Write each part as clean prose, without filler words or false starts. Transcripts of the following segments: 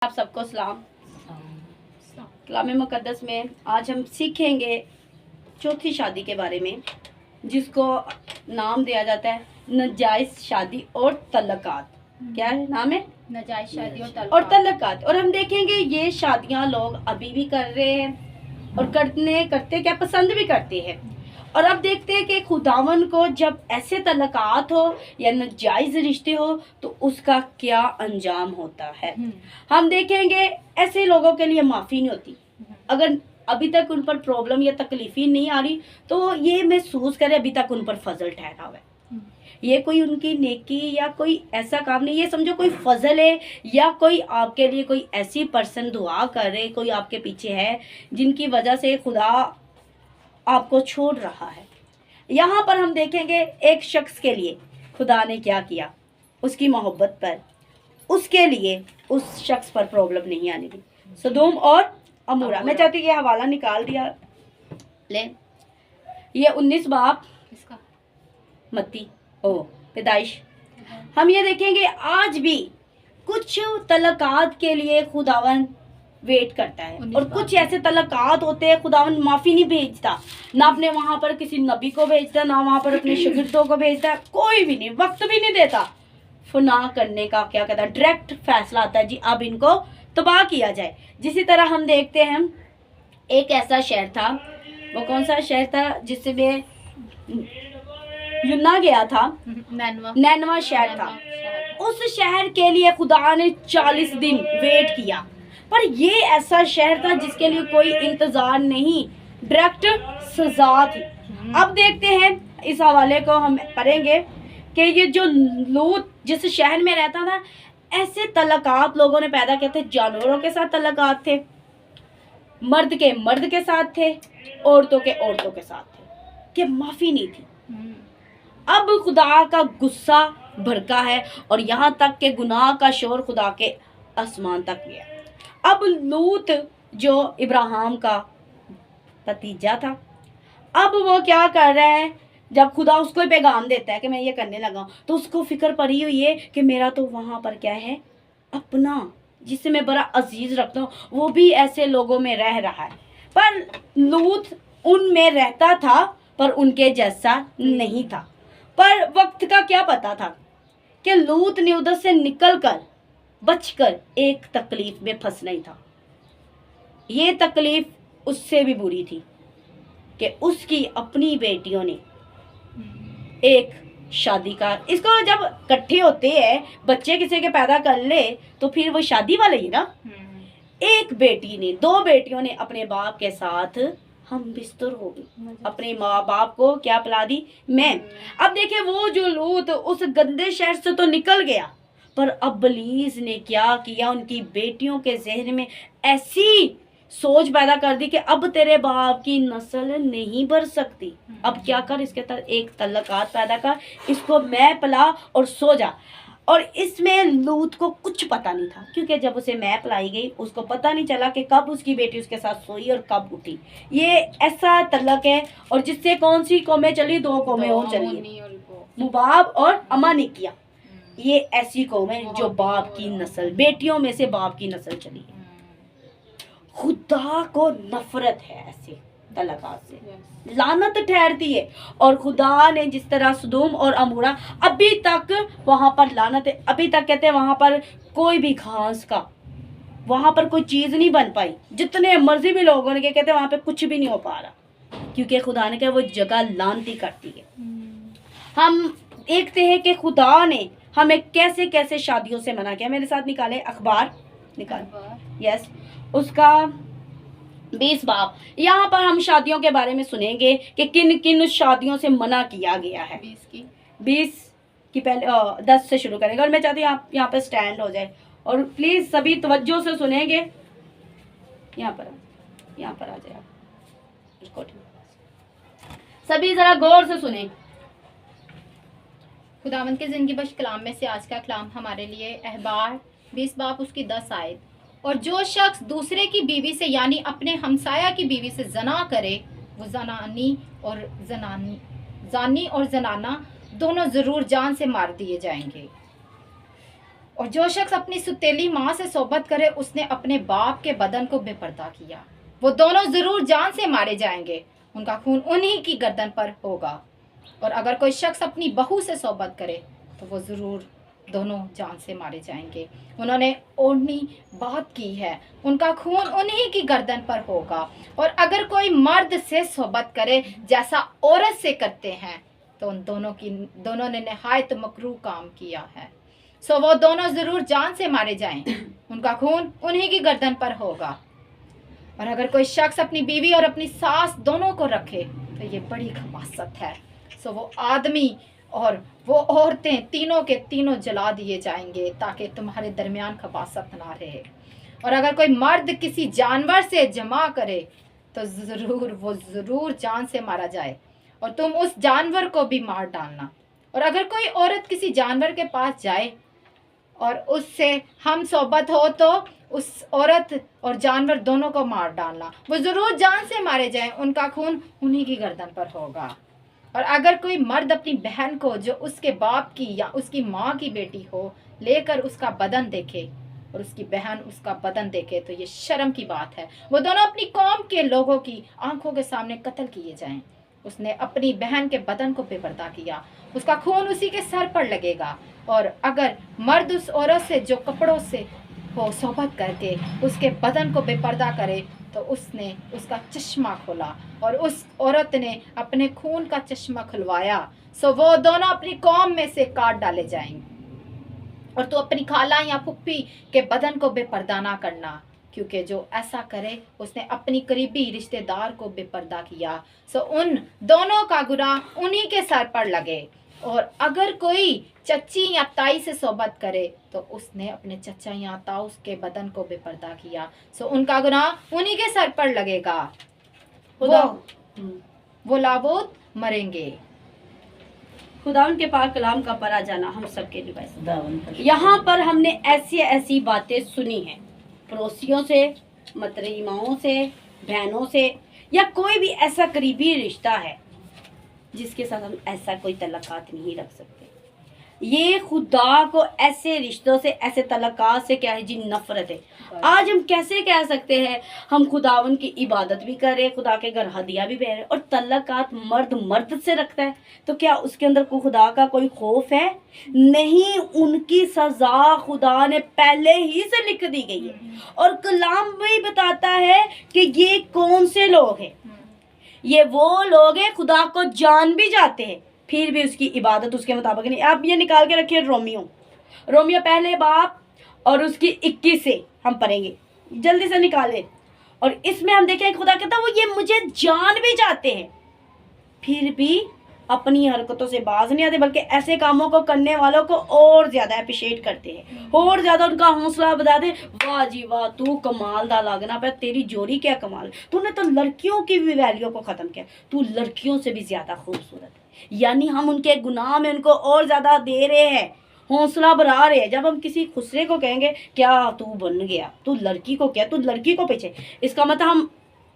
आप सबको सलाम। कलाम मुकद्दस में आज हम सीखेंगे चौथी शादी के बारे में, जिसको नाम दिया जाता है नाजायज शादी और तल्लकात। क्या है नाम है? नाजायज शादी और तल्लकात। और हम देखेंगे ये शादियां लोग अभी भी कर रहे हैं और करते क्या पसंद भी करते हैं। और अब देखते हैं कि खुदावन को जब ऐसे तल्लकात हो या नाजायज रिश्ते हो तो उसका क्या अंजाम होता है। हम देखेंगे ऐसे लोगों के लिए माफ़ी नहीं होती। अगर अभी तक उन पर प्रॉब्लम या तकलीफ ही नहीं आ रही तो ये महसूस करें अभी तक उन पर फजल ठहरा हुआ है। ये कोई उनकी नेकी या कोई ऐसा काम नहीं, ये समझो कोई फजल है या कोई आपके लिए कोई ऐसी पर्सन दुआ कर रहे, कोई आपके पीछे है जिनकी वजह से खुदा आपको छोड़ रहा है। यहाँ पर हम देखेंगे एक शख्स के लिए खुदा ने क्या किया, उसकी मोहब्बत पर, उसके लिए उस शख्स पर प्रॉब्लम नहीं आने दी। सदोम और अमूरा। मैं चाहती हूँ ये हवाला निकाल दिया ले। ये 19 बाब इसका मत्ती पैदाइश। हम ये देखेंगे आज भी कुछ तलकात के लिए खुदावन वेट करता है और कुछ ऐसे तलकात होते हैं खुदावन माफ़ी नहीं भेजता, ना अपने वहाँ पर किसी नबी को भेजता, ना वहाँ पर अपने शागिर्दों को भेजता, कोई भी नहीं, वक्त भी नहीं देता। फना करने का क्या कहता है, डायरेक्ट फैसला आता है जी अब इनको तबाह किया जाए। जिसी तरह हम देखते हैं एक ऐसा शहर था, वो कौन सा शहर था जिसमें यूना गया था, नैनवा शहर था। उस शहर के लिए खुदा ने 40 दिन वेट किया, पर ये ऐसा शहर था जिसके लिए कोई इंतजार नहीं, डायरेक्ट सजा थी। अब देखते हैं इस हवाले को हम पढ़ेंगे कि ये जो लूत जिस शहर में रहता था, ऐसे तलकात लोगों ने पैदा किए थे। जानवरों के साथ तलकात थे, मर्द के साथ थे, औरतों के साथ थे, कि माफ़ी नहीं थी। अब खुदा का गुस्सा भड़का है और यहाँ तक के गुनाह का शोर खुदा के आसमान तक गया। अब लूत जो इब्राहिम का भतीजा था, अब वो क्या कर रहा है, जब खुदा उसको ही पैगाम देता है कि मैं ये करने लगा हूँ, तो उसको फिक्र पड़ी हुई है कि मेरा तो वहाँ पर क्या है, अपना जिसे मैं बड़ा अजीज रखता हूँ वो भी ऐसे लोगों में रह रहा है। पर लूत उनमें रहता था पर उनके जैसा नहीं था। पर वक्त का क्या पता था कि लूत ने उधर से निकलकर बचकर एक तकलीफ में फंसना ही था। ये तकलीफ उससे भी बुरी थी कि उसकी अपनी बेटियों ने एक शादी का, इसको जब इकट्ठे होते हैं बच्चे किसी के पैदा कर ले तो फिर वो शादी वाले ही ना। एक बेटी ने, 2 बेटियों ने अपने बाप के साथ हम बिस्तर हो गई, अपने माँ बाप को क्या पिला दी, मैं। अब देखिए वो जो लूत उस गंदे शहर से तो निकल गया, पर अब इब्लीस ने क्या किया, उनकी बेटियों के जहन में ऐसी सोच पैदा कर दी कि अब तेरे बाप की नस्ल नहीं बढ़ सकती, अब क्या कर, इसके तरह एक तल्लकात पैदा कर, इसको मैं पिला और सो जा। और इसमें लूत को कुछ पता नहीं था, क्योंकि जब उसे मैं पिलाई गई उसको पता नहीं चला कि कब उसकी बेटी उसके साथ सोई और कब उठी। ये ऐसा तल्लक है और जिससे कौन सी कौमें चली, 2 कौमें और चली, मुबाब और अमानिकिया। ये ऐसी कौम है जो बाप की नस्ल, बेटियों में से बाप की नस्ल चली है। खुदा को नफरत है ऐसे तलकात से, लानत ठहरती है। और खुदा ने जिस तरह सदोम और अमूरा, अभी तक वहाँ पर लानत है, अभी तक कहते हैं वहाँ पर कोई भी घास का, वहाँ पर कोई चीज़ नहीं बन पाई, जितने मर्जी भी लोगों ने कहते हैं वहाँ पे कुछ भी नहीं हो पा रहा, क्योंकि खुदा ने कहा वो जगह लानती करती है। हम देखते हैं कि खुदा ने हमें कैसे कैसे शादियों से मना किया। मेरे साथ निकाले अखबार, यस, उसका 20 बाब। यहाँ पर हम शादियों के बारे में सुनेंगे कि किन किन शादियों से मना किया गया है। 20 की पहले 10 से शुरू करेंगे। और मैं चाहती हूँ आप यहाँ पर स्टैंड हो जाए और प्लीज़ सभी तवज्जो से सुनेंगे। यहाँ पर आ जाए आप, सभी ज़रा गौर से सुने। खुदावंद के ज़िंदगी बख्श कलाम में से आज का कलाम हमारे लिए अहबार 20 बाब उसकी 10 आयत। और जो शख्स दूसरे की बीवी से यानी अपने हमसाया की बीवी से जना करे वो जानी और जनाना दोनों ज़रूर जान से मार दिए जाएंगे। और जो शख्स अपनी सुतेली माँ से सोबत करे उसने अपने बाप के बदन को बेपर्दा किया। वो दोनों जरूर जान से मारे जाएंगे, उनका खून उन्हीं की गर्दन पर होगा। और अगर कोई शख्स अपनी बहू से सोबत करे तो वो जरूर दोनों जान से मारे जाएंगे। उन्होंने ओढ़नी बात की है, उनका खून उन्हीं की गर्दन पर होगा। और अगर कोई मर्द से सोबत करे जैसा औरत से करते हैं तो उन दोनों ने नहायत मकरूह काम किया है। सो वो दोनों जरूर जान से मारे जाएं, उनका खून उन्हीं की गर्दन पर होगा। और अगर कोई शख्स अपनी बीवी और अपनी सास दोनों को रखे तो ये बड़ी खबासत है। सो वो आदमी और वो औरतें तीनों के तीनों जला दिए जाएंगे ताकि तुम्हारे दरमियान खबासत ना रहे। और अगर कोई मर्द किसी जानवर से जमा करे तो जरूर जान से मारा जाए और तुम उस जानवर को भी मार डालना। और अगर कोई औरत किसी जानवर के पास जाए और उससे हम सोबत हो तो उस औरत और जानवर दोनों को मार डालना, वो जरूर जान से मारे जाएं, उनका खून उन्हीं की गर्दन पर होगा। और अगर कोई मर्द अपनी बहन को जो उसके बाप की या उसकी माँ की बेटी हो लेकर उसका बदन देखे और उसकी बहन उसका बदन देखे तो ये शर्म की बात है। वो दोनों अपनी कौम के लोगों की आंखों के सामने कत्ल किए जाएं। उसने अपनी बहन के बदन को बेपर्दा किया, उसका खून उसी के सर पर लगेगा। और अगर मर्द उस औरत से जो कपड़ों से हो सोबत करके उसके बदन को बेपर्दा करे तो उसने उसका चश्मा खोला और उस औरत ने अपने खून का चश्मा खुलवाया। सो वो दोनों अपनी कौम में से काट डाले जाएंगे। और तो अपनी खाला या फुप्पी के बदन को बेपर्दा ना करना, क्योंकि जो ऐसा करे उसने अपनी करीबी रिश्तेदार को बेपर्दा किया। सो उन दोनों का गुनाह उन्हीं के सर पर लगे। और अगर कोई चच्ची या ताई से सोबत करे तो उसने अपने चचा या ताऊ के बदन को बेपर्दा किया। सो उनका गुनाह उन्हीं के सर पर लगेगा, वो लाबूद मरेंगे। खुदा उनके पाक कलाम का परा जाना हम सबके लिए। यहाँ पर हमने ऐसी ऐसी बातें सुनी हैं पड़ोसियों से, मतरीमाओं से, बहनों से, या कोई भी ऐसा करीबी रिश्ता है जिसके साथ हम ऐसा कोई तल्लुकात नहीं रख सकते। ये खुदा को ऐसे रिश्तों से, ऐसे तल्लुकात से क्या है जी, नफरत है। आज हम कैसे कह सकते हैं हम खुदावन की इबादत भी कर रहे, खुदा के घर हदिया भी बह रहे, और तल्लुकात मर्द से रखता है, तो क्या उसके अंदर को खुदा का कोई खौफ है? नहीं, उनकी सजा खुदा ने पहले ही से लिख दी गई है। और कलाम भी बताता है कि ये कौन से लोग हैं। ये वो लोग हैं खुदा को जान भी जाते हैं फिर भी उसकी इबादत उसके मुताबिक नहीं। आप ये निकाल के रखिए रोमियो पहले बाप और उसकी 21 से हम पढ़ेंगे, जल्दी से निकालें। और इसमें हम देखें खुदा कहता है वो ये मुझे जान भी जाते हैं फिर भी अपनी हरकतों से बाज नहीं आते, बल्कि ऐसे कामों को करने वालों को और ज़्यादा अप्रिशिएट करते हैं, और ज़्यादा उनका हौसला बढ़ाते। वाह जी वाह, तू कमाल दा लागना पे, तेरी जोड़ी क्या कमाल, तूने तो लड़कियों की भी वैल्यू को ख़त्म किया, तू लड़कियों से भी ज़्यादा खूबसूरत है। यानी हम उनके गुनाह में उनको और ज़्यादा दे रहे हैं, हौसला बढ़ा रहे हैं। जब हम किसी खुसरे को कहेंगे क्या तू बन गया, तू लड़की को क्या, तू लड़की को पीछे, इसका मतलब हम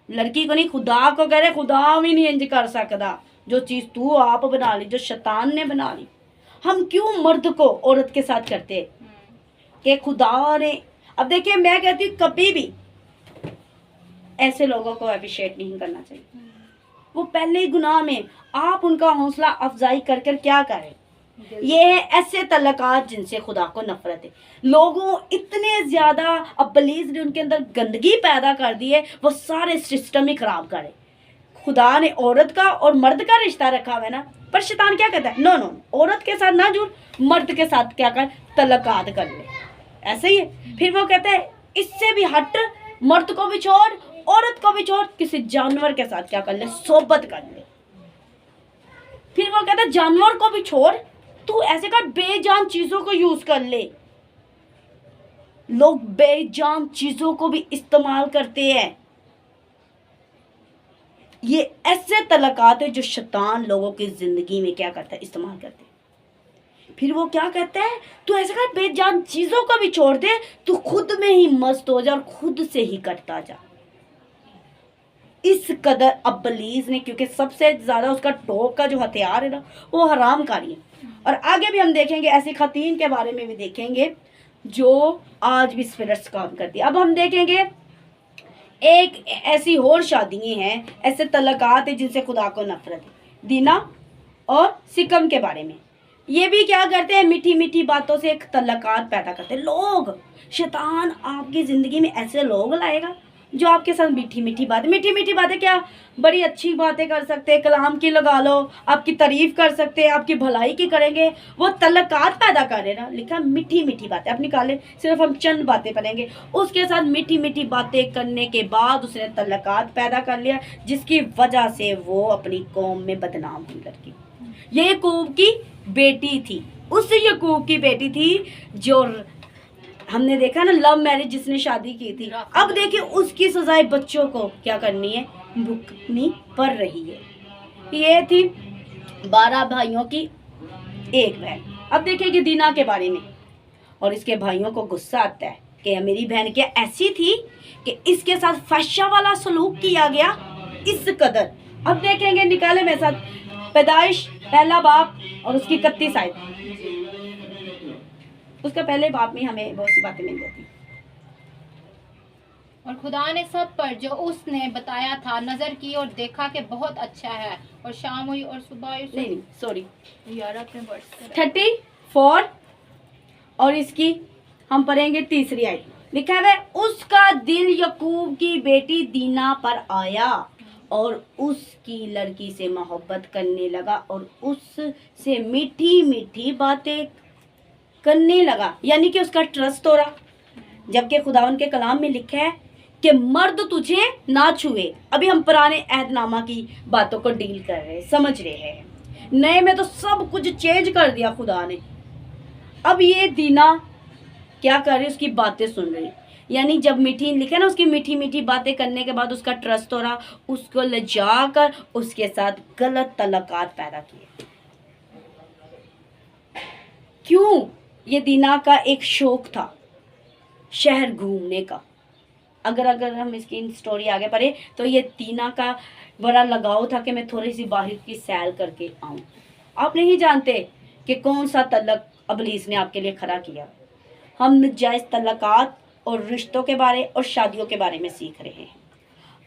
लड़की को नहीं खुदा को कह रहे। खुदा भी नहीं इंज कर सकता, जो चीज़ तू आप बना ली, जो शैतान ने बना ली। हम क्यों मर्द को औरत के साथ करते कि खुदा ने। अब देखिए मैं कहती हूँ कभी भी ऐसे लोगों को अप्रिशिएट नहीं करना चाहिए, वो पहले ही गुनाह में। आप उनका हौसला अफजाई कर कर क्या करें। ये है ऐसे तल्लुकात जिनसे खुदा को नफरत है। लोगों इतने ज़्यादा अब्बलीस ने उनके अंदर गंदगी पैदा कर दी है, वो सारे सिस्टम ही खराब करे। खुदा ने औरत का और मर्द का रिश्ता रखा हुआ है ना, पर शैतान क्या कहता है, नो औरत के साथ ना जुड़, मर्द के साथ क्या कर, तल्लुकात कर ले, ऐसे ही है। फिर वो कहता है इससे भी हट, मर्द को भी छोड़, औरत को भी छोड़, किसी जानवर के साथ क्या कर ले, सोबत कर ले। फिर वो कहता है जानवर को भी छोड़, तू ऐसे कर बेजान चीजों को यूज कर ले। लोग बेजान चीजों को भी इस्तेमाल करते हैं। ये ऐसे तल्लुकात है जो शैतान लोगों की जिंदगी में क्या करता है, इस्तेमाल करते हैं। फिर वो क्या कहता है, तू ऐसे कर बेजान चीजों को भी छोड़ दे, तू खुद में ही मस्त हो जा और खुद से ही कटता जा। इस कदर अब्बलीस ने, क्योंकि सबसे ज्यादा उसका टॉप का जो हथियार है ना वो हरामकारी है। और आगे भी हम देखेंगे ऐसी खतीन के बारे में भी देखेंगे जो आज भी स्पिरिट्स काम करती है। अब हम देखेंगे एक ऐसी और शादियाँ हैं, ऐसे तलकात है जिनसे खुदा को नफरत है। दीना और सिकम के बारे में ये भी क्या करते हैं, मीठी मीठी बातों से एक तलकात पैदा करते हैं। लोग, शैतान आपकी ज़िंदगी में ऐसे लोग लाएगा जो आपके साथ मीठी मीठी बातें क्या बड़ी अच्छी बातें कर सकते हैं, कलाम की लगा लो, आपकी तारीफ कर सकते हैं, आपकी भलाई की करेंगे, वो तलकात पैदा कर रहे ना। लिखा मीठी मीठी बातें, अब निकाले सिर्फ हम चंद बातें पढ़ेंगे, उसके साथ मीठी मीठी बातें करने के बाद उसने तलकात पैदा कर लिया, जिसकी वजह से वो अपनी कौम में बदनाम हुई लड़की। ये याकूब की बेटी थी, उस याकूब की बेटी थी जो हमने देखा ना, लव मैरिज जिसने शादी की थी। अब देखिए उसकी सजाए बच्चों को क्या करनी है, भुगतनी पड़ रही है। ये थी 12 भाइयों की एक बहन। अब देखिए दीना के बारे में, और इसके भाइयों को गुस्सा आता है कि मेरी बहन क्या ऐसी थी कि इसके साथ फहशा वाला सलूक किया गया इस कदर। अब देखेंगे, निकाले मेरे साथ पैदाइश पहला बाप और उसकी 31 आयत। उसका पहले बाप में हमें बहुत सी बातें मिल जाती। और खुदा ने सब पर जो उसने बताया था नजर की और देखा कि बहुत अच्छा है, और शाम हुई और सुबह हुई। नहीं सॉरी, यार अपने वर्ड्स 34 और इसकी हम पढ़ेंगे तीसरी आयत। लिखा है उसका दिल याकूब की बेटी दीना पर आया और उसकी लड़की से मोहब्बत करने लगा और उससे मीठी मीठी बातें करने लगा, यानी कि उसका ट्रस्ट हो रहा। जबकि खुदावन के कलाम में लिखा है कि मर्द तुझे ना छुए। अभी हम पुराने अहदनामा की बातों को डील कर रहे हैं, समझ रहे हैं। नए में तो सब कुछ चेंज कर दिया खुदा ने। अब ये दीना क्या कर रही, उसकी बातें सुन रही, यानी जब मीठी लिखा ना, उसकी मीठी मीठी बातें करने के बाद उसका ट्रस्ट हो रहा, उसको ले जाकर उसके साथ गलत तलकात पैदा किए। क्यों? ये दीना का एक शौक था शहर घूमने का। अगर हम इसकी स्टोरी आगे पढ़े तो ये दीना का बड़ा लगाव था कि मैं थोड़ी सी बाहर की सैर करके आऊं। आप नहीं जानते कि कौन सा तलक अबलीस ने आपके लिए खड़ा किया। हम नाजायज तलकात और रिश्तों के बारे और शादियों के बारे में सीख रहे हैं।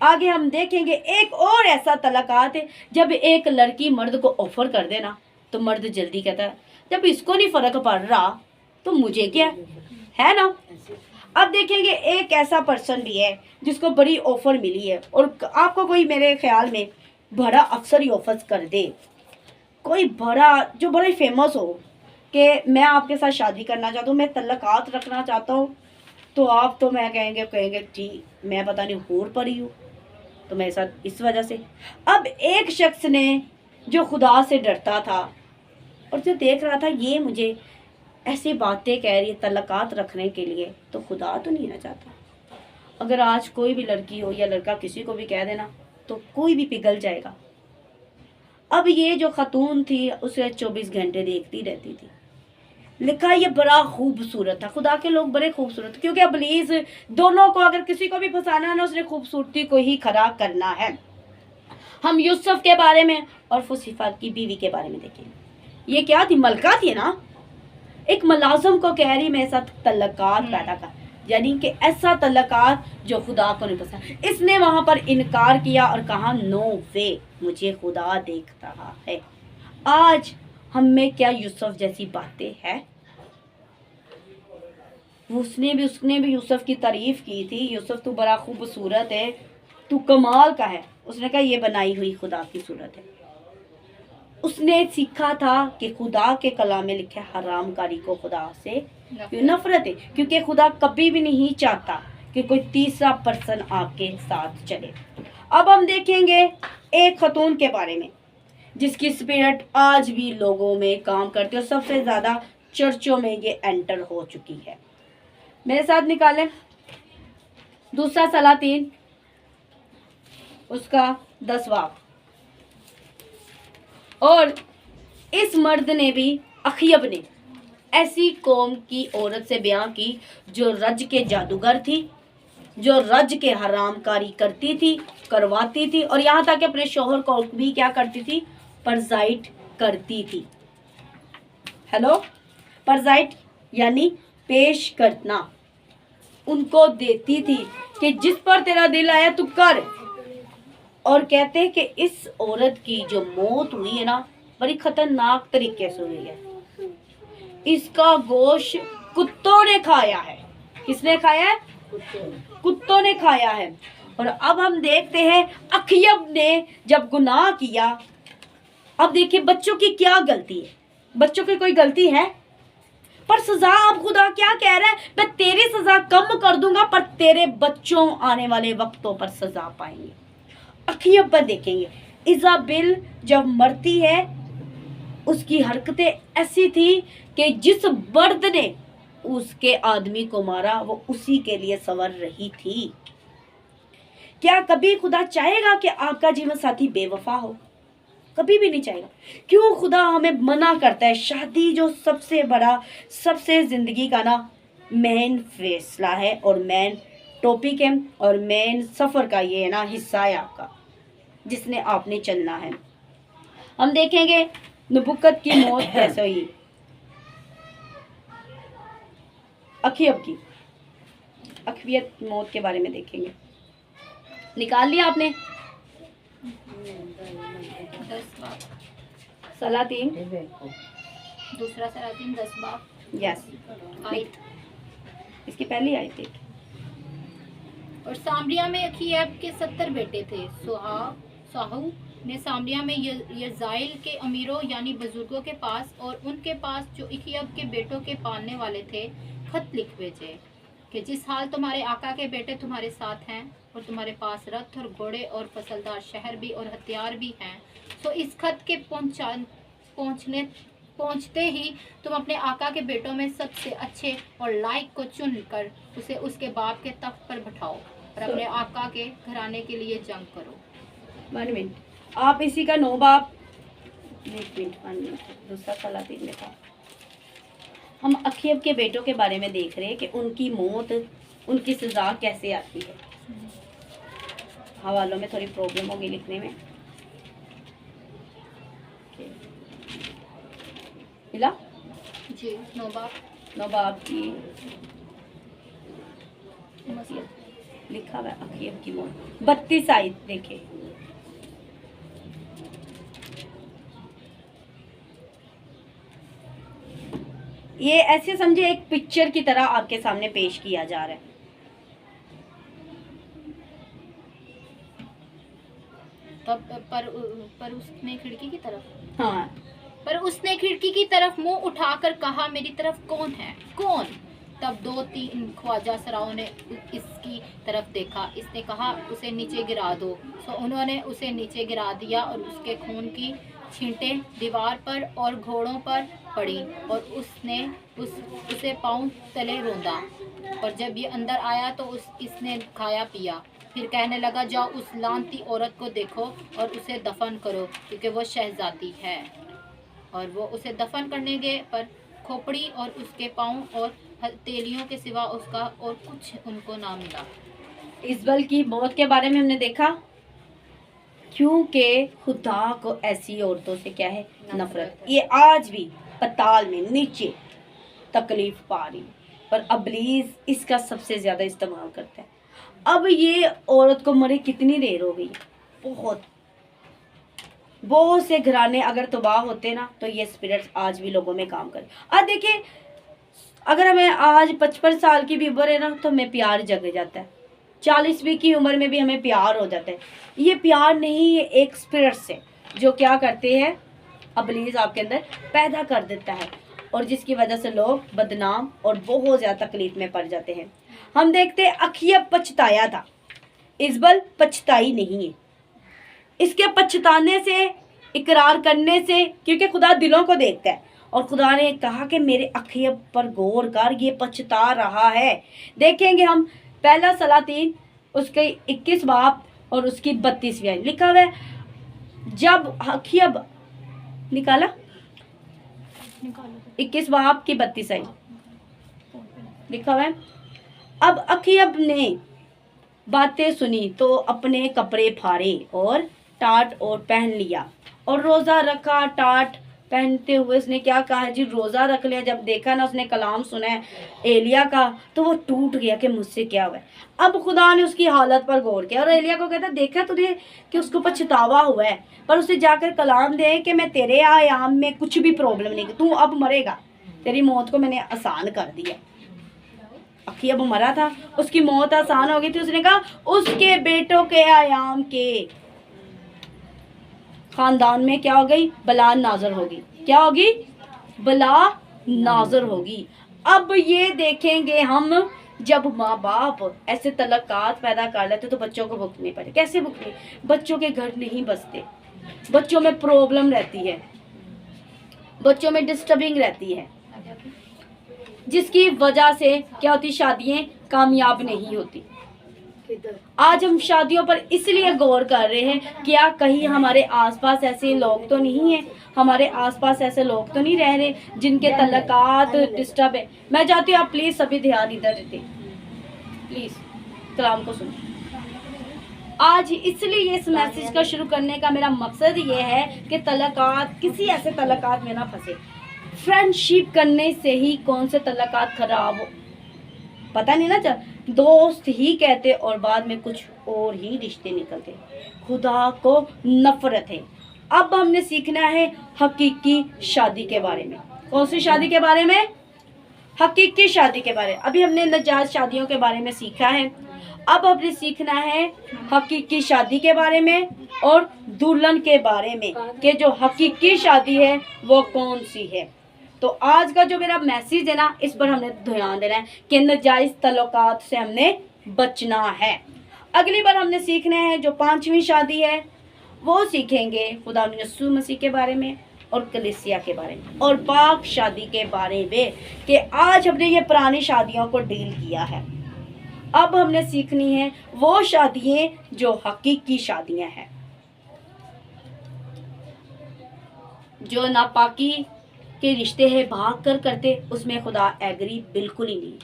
आगे हम देखेंगे एक और ऐसा तलकात है, जब एक लड़की मर्द को ऑफर कर देना तो मर्द जल्दी कहता है जब इसको नहीं फर्क पड़ रहा तो मुझे क्या है ना। अब देखेंगे एक ऐसा पर्सन भी है जिसको बड़ी ऑफर मिली है, और आपको कोई मेरे ख्याल में बड़ा अफसर ही ऑफर कर दे, कोई बड़ा जो बड़ा फेमस हो कि मैं आपके साथ शादी करना चाहता हूँ, मैं तलकात रखना चाहता हूँ, तो आप तो मैं कहेंगे जी मैं पता नहीं होर पड़ी हूँ तो मेरे साथ इस वजह से। अब एक शख्स ने जो खुदा से डरता था और जो देख रहा था ये मुझे ऐसी बातें कह रही है तलकात रखने के लिए, तो खुदा तो नहीं ना चाहता। अगर आज कोई भी लड़की हो या लड़का किसी को भी कह देना तो कोई भी पिघल जाएगा। अब ये जो खातून थी उसे 24 घंटे देखती रहती थी। लिखा ये बड़ा खूबसूरत था। खुदा के लोग बड़े खूबसूरत, क्योंकि अबलीस दोनों को अगर किसी को भी फंसाना है ना उसने खूबसूरती को ही खड़ा करना है। हम यूसुफ के बारे में और फुसीफा की बीवी के बारे में देखेंगे। ये क्या थी, मलका थी ना, एक मुलाजिम को कह रही मेरे साथ तलकात पैदा कर, यानी कि ऐसा तलकात जो खुदा को नहीं पसंद। इसने वहां पर इनकार किया और कहा नो वे, मुझे खुदा देख रहा है। आज हम में क्या यूसुफ जैसी बातें हैं? उसने भी यूसुफ की तारीफ की थी, यूसुफ तू बड़ा खूबसूरत है, तू कमाल का है। उसने कहा ये बनाई हुई खुदा की सूरत है। उसने सीखा था कि खुदा के कलाम में लिखा है हरामकारी को खुदा से नफरत है, क्योंकि खुदा कभी भी नहीं चाहता कि कोई तीसरा पर्सन आपके साथ चले। अब हम देखेंगे एक खतून के बारे में जिसकी स्पिरिट आज भी लोगों में काम करती है और सबसे ज़्यादा चर्चों में ये एंटर हो चुकी है। मेरे साथ निकालें दूसरा सलातीन उसका 10वां। और इस मर्द ने भी, अखियब ने, ऐसी कौम की औरत से ब्याह की जो रज के जादूगर थी, जो रज के हरामकारी करती थी, करवाती थी, और यहाँ तक कि अपने शोहर को भी क्या करती थी, परजाइट करती थी। हेलो, परजाइट यानी पेश करना उनको देती थी कि जिस पर तेरा दिल आया तू कर। और कहते हैं कि इस औरत की जो मौत हुई है ना, बड़ी खतरनाक तरीके से हुई है। इसका गोश्त कुत्तों ने खाया है। किसने खाया है? कुत्तों ने खाया है। और अब हम देखते हैं अखयब ने जब गुनाह किया, अब देखिए बच्चों की क्या गलती है, बच्चों की कोई गलती है? पर सजा अब खुदा क्या कह रहा है, मैं तेरी सजा कम कर दूंगा पर तेरे बच्चों आने वाले वक्तों पर सजा पाएंगे। अखयब पर देखेंगे, इजाबेल जब मरती है उसकी हरकतें ऐसी थी कि जिस बर्द ने उसके आदमी को मारा वो उसी के लिए सवर रही थी। क्या कभी खुदा चाहेगा कि आपका जीवन साथी बेवफा हो? कभी भी नहीं चाहेगा। क्यों खुदा हमें मना करता है? शादी जो सबसे बड़ा, सबसे जिंदगी का ना मेन फैसला है और मेन टॉपिक है और मेन सफर का ये है ना हिस्सा है आपका, जिसने आपने चलना है। हम देखेंगे नबुकत की मौत कैसे हुई, अखयब की अखवियत मौत के बारे में देखेंगे। निकाल लिया आपने? 10 बाब, सलातीन, दूसरा सलातीन 10 बाब, यस, आयत। इसकी पहली आयत थी। और सामरिया में अखीयब के 70 बेटे थे। साहू ने सामरिया में यजाइल के अमीरों यानी बुजुर्गों के पास और उनके पास जो अखीयब के बेटों के पालने वाले थे खत लिख भेजे कि जिस हाल तुम्हारे आका के बेटे तुम्हारे साथ हैं और तुम्हारे पास रथ और घोड़े और फसलदार शहर भी और हथियार भी हैं, तो इस खत के पहुंचते ही तुम अपने आका के बेटों में सबसे अच्छे और लायक को चुन कर उसे उसके बाप के तख्त पर बैठाओ और अपने आका के घराने के लिए जंग करो। 1 मिनट, आप इसी का 9 बाब, 1 मिनट, दूसरा सलातीन में था। हम अखयब के बेटों के बारे में देख रहे हैं कि उनकी मौत, उनकी सजा कैसे आती है। हवालों में थोड़ी प्रॉब्लम होगी लिखने में। मिला जी, 9 बाब की लिखा हुआ अखयब की मौत 32 आयत देखे। ये ऐसे समझे एक पिक्चर की तरह आपके सामने पेश किया जा रहा है। तब पर उसने खिड़की की तरफ, हाँ, पर उसने खिड़की की तरफ मुंह उठाकर कहा, मेरी तरफ कौन है? कौन? तब 2-3 ख्वाजा सराओं ने इसकी तरफ देखा। इसने कहा, उसे नीचे गिरा दो। तो उन्होंने उसे नीचे गिरा दिया और उसके खून की छींटें दीवार पर और घोड़ों पर पड़ी और उसने उसे पांव तले रौंदा। और जब ये अंदर आया तो इसने खाया पिया। फिर कहने लगा, जाओ उस लानती औरत को देखो और उसे दफन करो क्योंकि वो शहजादी है। और वो उसे दफन करने गए पर खोपड़ी और उसके पाँव और हथेलियों के सिवा उसका और कुछ उनको ना मिला। इजबल की मौत के बारे में हमने देखा क्योंकि खुदा को ऐसी औरतों से क्या है? नफरत। ये आज भी पताल में नीचे तकलीफ पा रही, पर अबलीस इसका सबसे ज्यादा इस्तेमाल करता है। अब ये औरत को मरे कितनी देर हो गई? बहुत से घराने अगर तबाह होते ना तो ये स्पिरिट्स आज भी लोगों में काम करे। आज देखिए, अगर हमें आज 55 साल की भी उम्र है ना तो हमें प्यार जग जाता है, 40वीं की उम्र में भी हमें प्यार हो जाता है। ये प्यार नहीं, ये एक स्पिरिट से जो क्या करते हैं, अबलीस आपके अंदर पैदा कर देता है और जिसकी वजह से लोग बदनाम और बहुत ज़्यादा तकलीफ में पड़ जाते हैं। हम देखते हैं अखयब पछताया था, इजबल पछताई नहीं है। इसके पछताने से, इकरार करने से, क्योंकि खुदा दिलों को देखता है और खुदा ने कहा कि मेरे अखयब पर गौर कर, ये पछता रहा है। देखेंगे हम पहला सलातीन उसके 21 बाब और उसकी 32वीं आयत लिखा हुआ है। जब अखयब निकालो 21 बाब की 32 आयत लिखा हुआ है। अब अखयब ने बातें सुनी तो अपने कपड़े फाड़े और टाट और पहन लिया और रोज़ा रखा, टाट पहनते हुए उसने क्या कहा जी, रोज़ा रख लिया। जब देखा ना उसने कलाम सुना है एलिया का, तो वो टूट गया कि मुझसे क्या हुआ है। अब खुदा ने उसकी हालत पर गौर किया और एलिया को कहता, देखा तुझे कि उसको पछतावा हुआ है, पर उसे जाकर कलाम दे कि मैं तेरे आयाम में कुछ भी प्रॉब्लम नहीं, तू अब मरेगा, तेरी मौत को मैंने आसान कर दिया। अखी अब मरा था, उसकी मौत आसान हो गई थी। उसने कहा उसके बेटों के आयाम के खानदान में क्या हो गई, बला नाजर होगी। क्या होगी, बला नाजर होगी। अब ये देखेंगे हम, जब माँ बाप ऐसे तलकात पैदा कर लेते तो बच्चों को भुगतने पड़े। कैसे भुगतने, बच्चों के घर नहीं बसते, बच्चों में प्रॉब्लम रहती है, बच्चों में डिस्टर्बिंग रहती है, जिसकी वजह से क्या होती, शादियां कामयाब नहीं होती। आज हम शादियों पर इसलिए गौर कर रहे हैं, क्या कहीं हमारे आसपास ऐसे लोग तो नहीं हैं, हमारे आसपास ऐसे लोग तो नहीं रह रहे जिनके तलकात डिस्टर्ब है। मैं चाहती हूँ आप प्लीज सभी ध्यान इधर दें, प्लीज कलाम को सुनो। आज इसलिए इस मैसेज का शुरू करने का मेरा मकसद ये है कि तलकात, किसी ऐसे तलकात में ना फंसे। फ्रेंडशिप करने से ही कौन से तलकात खराब हो पता नहीं ना चल, दोस्त ही कहते और बाद में कुछ और ही रिश्ते निकलते। खुदा को नफरत है। अब हमने सीखना है हकीकी शादी के बारे में। कौन सी शादी के बारे में, हकीकी शादी के बारे में। अभी हमने नाजायज शादियों के बारे में सीखा है, अब हमने सीखना है हकीकी शादी के बारे में और दुल्हन के बारे में, कि जो हकीकी शादी है वो कौन सी है। तो आज का जो मेरा मैसेज है ना, इस पर हमने ध्यान देना है कि नाजायज तल्लुकात से हमने बचना है। अगली बार हमने सीखना है जो 5वीं शादी है, वो सीखेंगे खुदा यीशु मसीह के बारे में और कलीसिया के बारे में और पाक शादी के बारे में। कि आज हमने ये पुरानी शादियों को डील किया है, अब हमने सीखनी है वो शादियाँ जो हकीकी शादियाँ हैं। जो नापाकी के रिश्ते हैं भाग कर करते, उसमें खुदा एग्री बिल्कुल ही नहीं।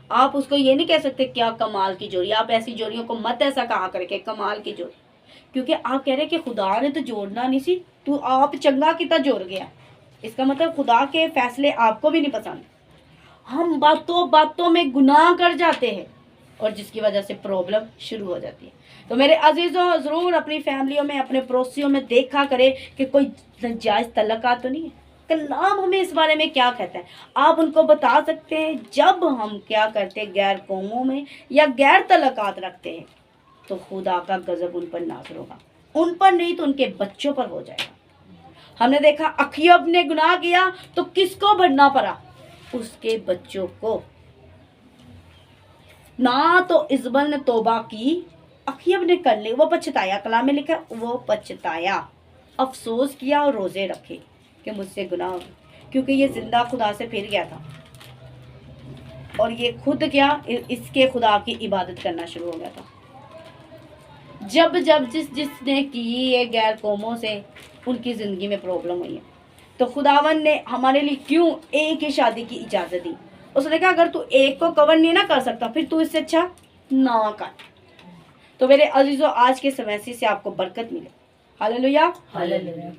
आप उसको ये नहीं कह सकते क्या कमाल की जोड़ी। आप ऐसी जोड़ियों को मत ऐसा कहा करके कमाल की जोड़ी, क्योंकि आप कह रहे कि खुदा ने तो जोड़ना नहीं सी, तू आप चंगा कितना जोड़ गया। इसका मतलब खुदा के फैसले आपको भी नहीं पसंद। हम बातों बातों में गुनाह कर जाते हैं और जिसकी वजह से प्रॉब्लम शुरू हो जाती है। तो मेरे अजीज़ों, ज़रूर अपनी फैमिलियों में, अपने पड़ोसियों में देखा करें कि कोई नाजायज तल्लुकात तो नहीं है। कलाम हमें इस बारे में क्या कहता है, आप उनको बता सकते हैं। जब हम क्या करते हैं, गैर कौमों में या गैर तल्लुकात रखते हैं, तो खुदा का गजब उन पर नाज़िर होगा। उन पर नहीं तो उनके बच्चों पर हो जाएगा। हमने देखा अखयब ने गुनाह किया तो किसको भरना पड़ा, उसके बच्चों को। ना तो इजबल ने तौबा की, अखयब ने कर ली, वो पछताया। कलाम में लिखा वो पछताया, अफसोस किया और रोजे रखे कि मुझसे गुनाह हो, क्योंकि ये जिंदा खुदा से फिर गया था और ये खुद क्या इसके खुदा की इबादत करना शुरू हो गया था। जब जब जिसने की ये गैर कौमों से, उनकी ज़िंदगी में प्रॉब्लम हुई है, तो खुदावन ने हमारे लिए क्यों एक ही शादी की इजाज़त दी। उसने कहा अगर तू एक को कवर नहीं ना कर सकता, फिर तू इससे अच्छा ना कर। तो मेरे अजीज़ों, आज के समय से आपको बरकत मिले। हालेलुया। हालेलुया।